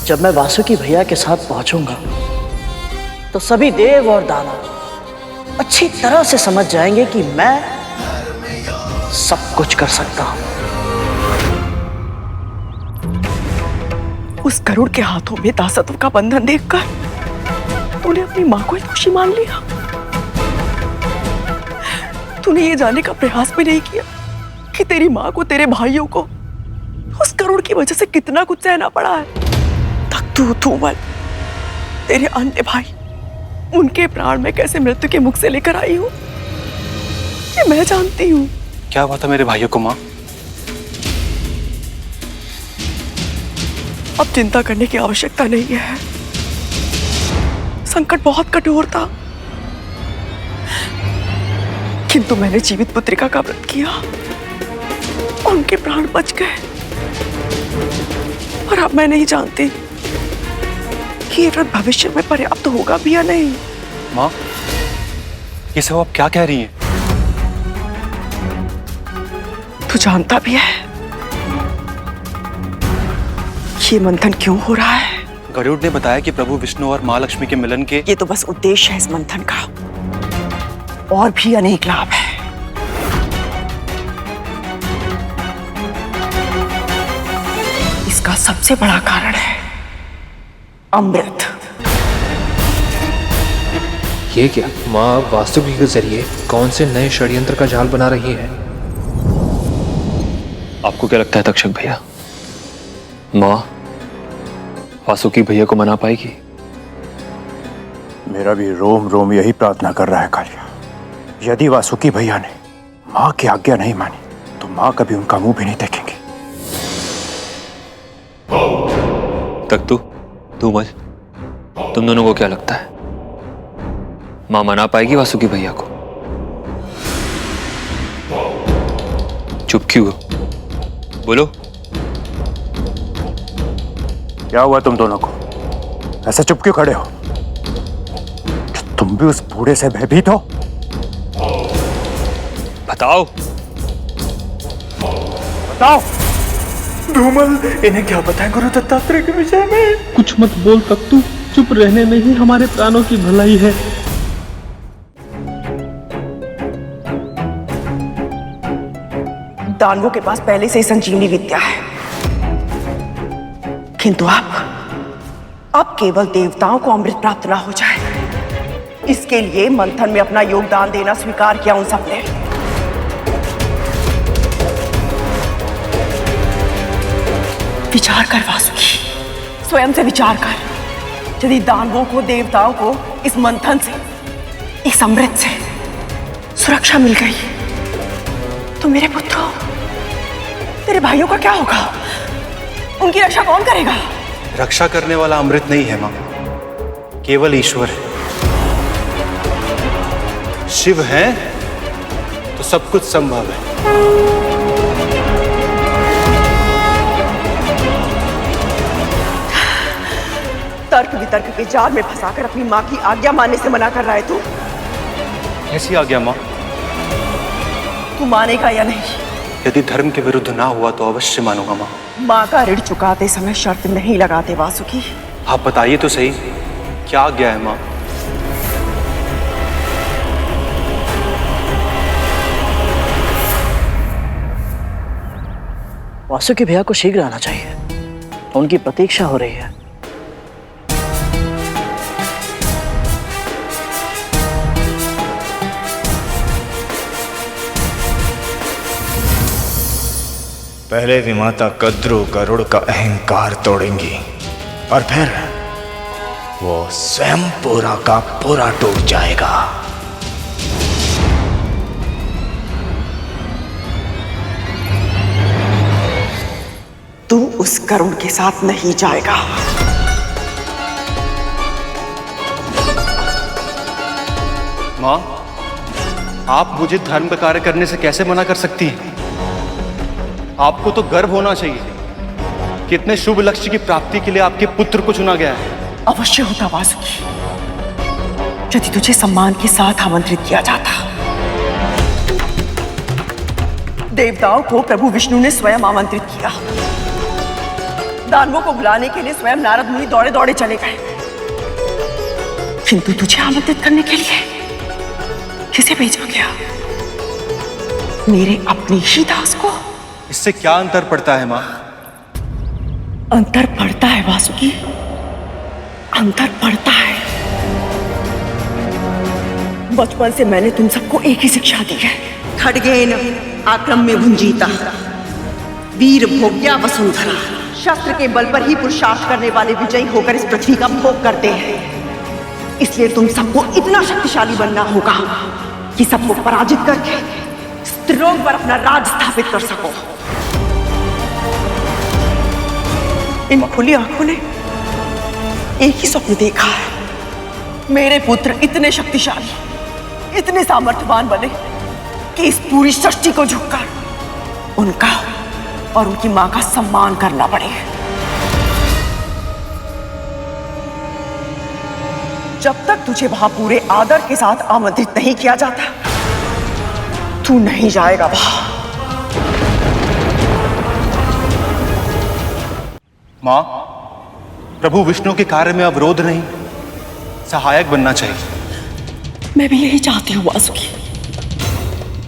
जब मैं वासुकी भैया के साथ पहुंचूंगा तो सभी देव और दानव अच्छी तरह से समझ जाएंगे कि मैं सब कुछ कर सकता हूं। उस गरुड़ के हाथों में दासत्व का बंधन देखकर तूने अपनी मां को दोषी मान लिया। तूने ये जानने का प्रयास भी नहीं किया कि तेरी मां को, तेरे भाइयों को उस गरुड़ की वजह से कितना कुछ सहना पड़ा है। धूमल, तेरे अन्य भाई, उनके प्राण में कैसे मृत्यु के मुख से लेकर आई हूं, ये मैं जानती हूं। क्या हुआ था मेरे भाइयों को मां? अब चिंता करने की आवश्यकता नहीं है। संकट बहुत कठोर था, किंतु मैंने जीवित पुत्रिका का व्रत किया और उनके प्राण बच गए। और अब मैं नहीं जानती कि ये व्रत भविष्य में पर्याप्त होगा भी या नहीं। माँ, ये सब आप क्या कह रही हैं? तू जानता भी है ये मंथन क्यों हो रहा है? गरुड़ ने बताया कि प्रभु विष्णु और माँ लक्ष्मी के मिलन के... ये तो बस उद्देश्य है इस मंथन का, और भी अनेक लाभ है। इसका सबसे बड़ा कारण है अमृत। ये क्या? माँ वासुकी के जरिए कौन से नए षड्यंत्र का जाल बना रही है? आपको क्या लगता है तक्षक भैया, माँ वासुकी भैया को मना पाएगी? मेरा भी रोम रोम यही प्रार्थना कर रहा है कालिया। यदि वासुकी भैया ने माँ की आज्ञा नहीं मानी तो माँ कभी उनका मुंह भी नहीं देखेंगे। धूमल, तुम दोनों को क्या लगता है, माँ मना पाएगी वासुकी भैया को? चुप क्यों हो? बोलो। क्या हुआ तुम दोनों को? ऐसे चुप क्यों खड़े हो? तुम भी उस बूढ़े से भयभीत हो? बताओ। बताओ। धूमल, इन्हें क्या पता है गुरु दत्तात्रेय के विषय में? कुछ मत बोल तख्तू, चुप रहने में ही हमारे प्राणों की भलाई है। दानवों के पास पहले से ही संजीवनी विद्या है, किंतु अब केवल देवताओं को अमृत प्राप्त ना हो जाए, इसके लिए मंथन में अपना योगदान देना स्वीकार किया उन सबने। विचार कर वासुकी, स्वयं से विचार कर। यदि दानवों को, देवताओं को इस मंथन से, इस अमृत से सुरक्षा मिल गई तो मेरे पुत्रों, तेरे भाइयों का क्या होगा? उनकी रक्षा कौन करेगा? रक्षा करने वाला अमृत नहीं है मां, केवल ईश्वर है। शिव है तो सब कुछ संभव है। तर्क वितर्क के जाल में फंसाकर अपनी माँ की आज्ञा मानने से मना कर रहा है तू? कैसी आज्ञा माँ? तू मानेगा या नहीं? यदि धर्म के विरुद्ध ना हुआ तो अवश्य मानूंगा माँ। माँ का ऋण चुकाते समय शर्त नहीं लगाते वासुकी। आप बताइए तो सही, क्या आज्ञा है माँ? वासुकी भैया को शीघ्र आना चाहिए, उनकी प्रतीक्षा हो रही है। पहले विमाता कद्रू गरुड़ का अहंकार तोड़ेंगी और फिर वो स्वयं पूरा का पूरा टूट जाएगा। तू उस करुण के साथ नहीं जाएगा। माँ, आप मुझे धर्म का कार्य करने से कैसे मना कर सकती हैं? आपको तो गर्व होना चाहिए कि इतने शुभ लक्ष्य की प्राप्ति के लिए आपके पुत्र को चुना गया है। अवश्य होता वासुकी, यदि तुझे सम्मान के साथ आमंत्रित किया जाता। देवताओं को प्रभु विष्णु ने स्वयं आमंत्रित किया। दानवों को बुलाने के लिए स्वयं नारद मुनि दौड़े दौड़े चले गए, किंतु तुझे आमंत्रित करने के लिए किसे भेजा गया? मेरे अपने ही दास को। इससे क्या अंतर पड़ता है माँ? अंतर पड़ता है वासुकी, अंतर पड़ता है। बचपन से मैंने तुम सबको एक ही शिक्षा दी है। खड्गेन आक्रम में भुंजीता, वीर भोग्या वसुंधरा। शस्त्र के बल पर ही पुरुषार्थ करने वाले विजयी होकर इस पृथ्वी का भोग करते हैं। इसलिए तुम सबको इतना शक्तिशाली बनना होगा कि सबको पराजित करके स्त्रीलोक पर अपना राज स्थापित कर सको। इन खुली आंखों ने एक ही स्वप्न देखा है, मेरे पुत्र इतने शक्तिशाली, इतने सामर्थ्यवान बने कि इस पूरी सृष्टि को झुककर उनका और उनकी मां का सम्मान करना पड़े। जब तक तुझे वहां पूरे आदर के साथ आमंत्रित नहीं किया जाता, तू नहीं जाएगा वहां। माँ, प्रभु विष्णु के कार्य में अवरोध नहीं, सहायक बनना चाहिए। मैं भी यही चाहती हूँ वासुकी,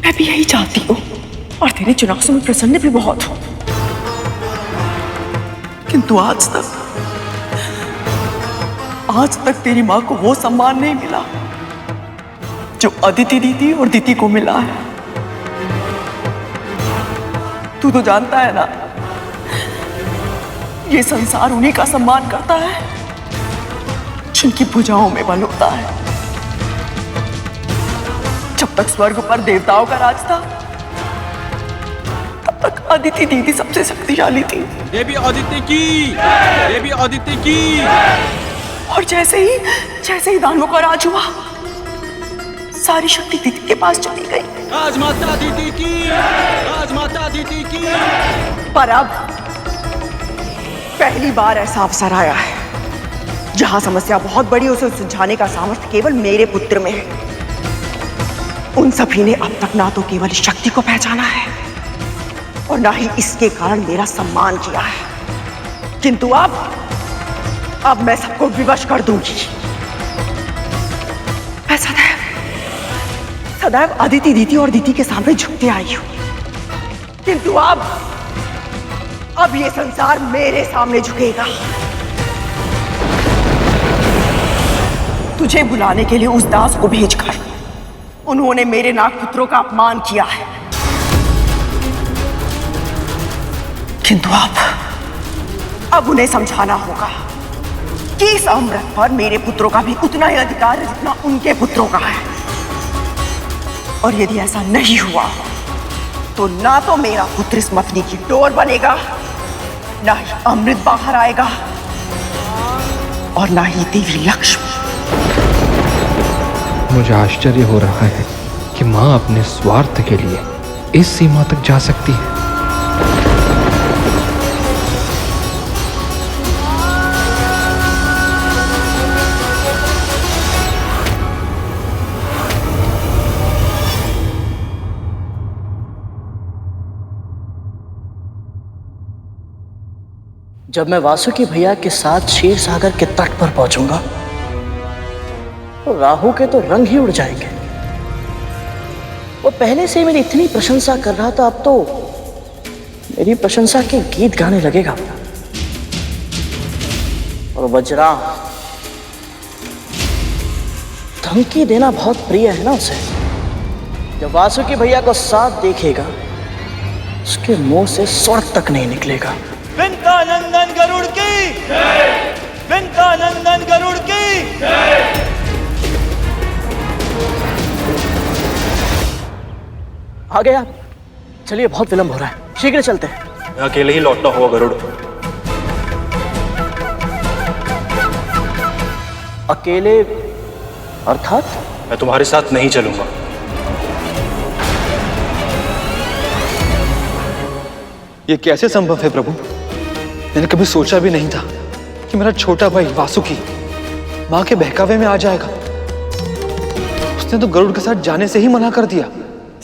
मैं भी यही चाहती हूँ, और तेरे चुनाव से मैं प्रसन्न भी बहुत हूँ। किंतु आज तक तेरी माँ को वो सम्मान नहीं मिला जो अदिति दीदी और दीदी को मिला है। तू तो जानता है ना, ये संसार उन्हीं का सम्मान करता है जिनकी भुजाओं में बल होता है। जब तक स्वर्ग पर देवताओं का राज था, तब तक अदिति दीदी सबसे शक्तिशाली थी। देवी अदिति की, देवी अदिति की। और जैसे ही दानवों का राज हुआ, सारी शक्ति दीदी के पास चली गई। राजमाता दीदी की, राजमाता दीदी की। पर अब पहली बार ऐसा अवसर आया है जहां समस्या बहुत बड़ी, उसे सुलझाने का सामर्थ्य केवल मेरे पुत्र में है। उन सभी ने अब तक ना तो केवल इस शक्ति को पहचाना है और ना ही इसके कारण मेरा सम्मान किया है, किंतु अब मैं सबको विवश कर दूंगी। मैं सदैव अदिति दीदी और दीदी के सामने झुकते आई हूं, किंतु अब ये संसार मेरे सामने झुकेगा। तुझे बुलाने के लिए उस दास को भेजकर उन्होंने मेरे नागपुत्रों का अपमान किया है, किंतु अब उन्हें समझाना होगा कि इस अमृत पर मेरे पुत्रों का भी उतना ही अधिकार है जितना उनके पुत्रों का है। और यदि ऐसा नहीं हुआ तो ना तो मेरा पुत्र इस मथनी की डोर बनेगा, ना ही अमृत बाहर आएगा, और ना ही देवी लक्ष्मी। मुझे आश्चर्य हो रहा है कि माँ अपने स्वार्थ के लिए इस सीमा तक जा सकती है। जब मैं वासुकी भैया के साथ क्षीर सागर के तट पर पहुंचूंगा तो राहु के तो रंग ही उड़ जाएंगे। वो पहले से मेरी इतनी प्रशंसा कर रहा था, अब तो मेरी प्रशंसा के गीत गाने लगेगा। और वज्रा धमकी देना बहुत प्रिय है ना उसे। जब वासुकी भैया को साथ देखेगा उसके मुंह से स्वर तक नहीं निकलेगा। विंतानंदन गरुड़ की जय! विंतानंदन गरुड़ की जय! आ गए आप? चलिए, बहुत विलंब हो रहा है, शीघ्र चलते हैं। मैं अकेले ही लौटना होगा गरुड़। अकेले अर्थात? मैं तुम्हारे साथ नहीं चलूंगा। ये कैसे संभव है प्रभु? मैंने कभी सोचा भी नहीं था कि मेरा छोटा भाई वासुकी मां के बहकावे में आ जाएगा। उसने तो गरुड़ के साथ जाने से ही मना कर दिया।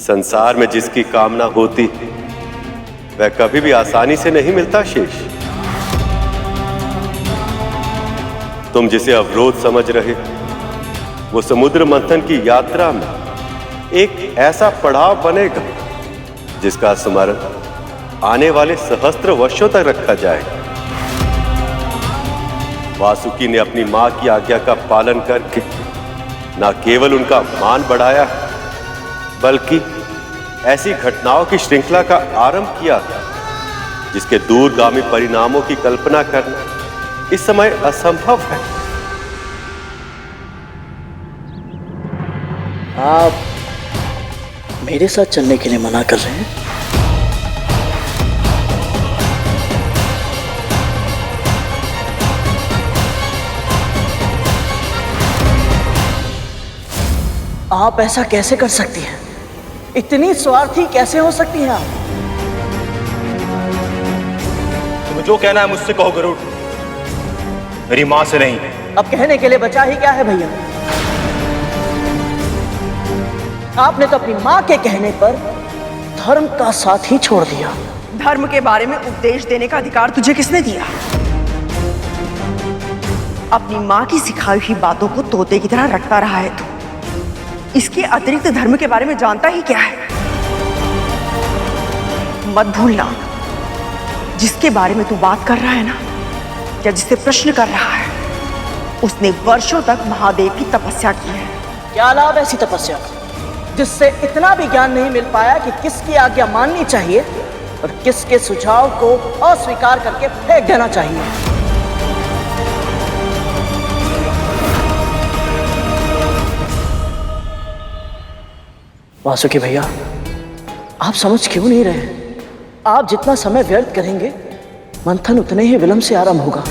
संसार में जिसकी कामना होती वह कभी भी आसानी से नहीं मिलता शेष। तुम जिसे अवरोध समझ रहे वो समुद्र मंथन की यात्रा में एक ऐसा पड़ाव बनेगा जिसका स्मरण आने वाले सहस्त्र वर्षों तक रखा जाएगा। वासुकी ने अपनी मां की आज्ञा का पालन करके न केवल उनका मान बढ़ाया बल्कि ऐसी घटनाओं की श्रृंखला का आरंभ किया जिसके दूरगामी परिणामों की कल्पना करना इस समय असंभव है। आप मेरे साथ चलने के लिए मना कर रहे हैं? आप ऐसा कैसे कर सकती हैं? इतनी स्वार्थी कैसे हो सकती हैं आप? तुम्हें जो कहना है मुझसे कहो गरुड़, मेरी मां से नहीं। अब कहने के लिए बचा ही क्या है भैया? आपने तो अपनी मां के कहने पर धर्म का साथ ही छोड़ दिया। धर्म के बारे में उपदेश देने का अधिकार तुझे किसने दिया? अपनी मां की सिखाई हुई बातों को तोते की तरह रटता रहा है तू। इसके अतिरिक्त धर्म के बारे में जानता ही क्या है? मत भूलना, जिसके बारे में तू बात कर रहा है ना, या जिससे प्रश्न कर रहा है, उसने वर्षों तक महादेव की तपस्या की है। क्या लाभ ऐसी तपस्या का जिससे इतना भी ज्ञान नहीं मिल पाया कि किसकी आज्ञा माननी चाहिए और किसके सुझाव को अस्वीकार करके फेंक देना चाहिए? वासुकी भैया, आप समझ क्यों नहीं रहे? आप जितना समय व्यर्थ करेंगे मंथन उतने ही विलंब से आरंभ होगा।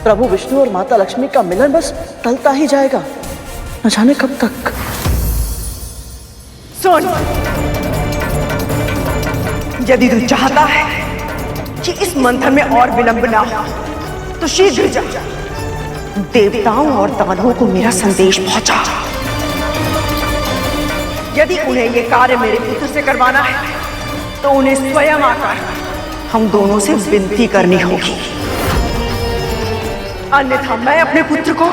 प्रभु विष्णु और माता लक्ष्मी का मिलन बस टलता ही जाएगा, न जाने कब तक। सुन, यदि तू चाहता है कि इस मंथन में और विलंब ना हो तो शीघ्र जा देवताओं और दानवों को मेरा संदेश पहुंचा। यदि उन्हें यह कार्य मेरे पुत्र से करवाना है तो उन्हें स्वयं आकर हम दोनों से विनती करनी होगी, अन्यथा मैं अपने पुत्र को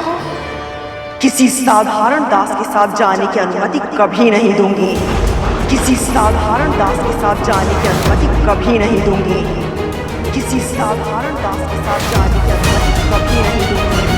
किसी साधारण दास के साथ जाने की अनुमति कभी नहीं दूंगी। किसी साधारण दास के साथ जाने की अनुमति कभी नहीं दूंगी। किसी साधारण दास के साथ जाने की अनुमति कभी नहीं दूंगी।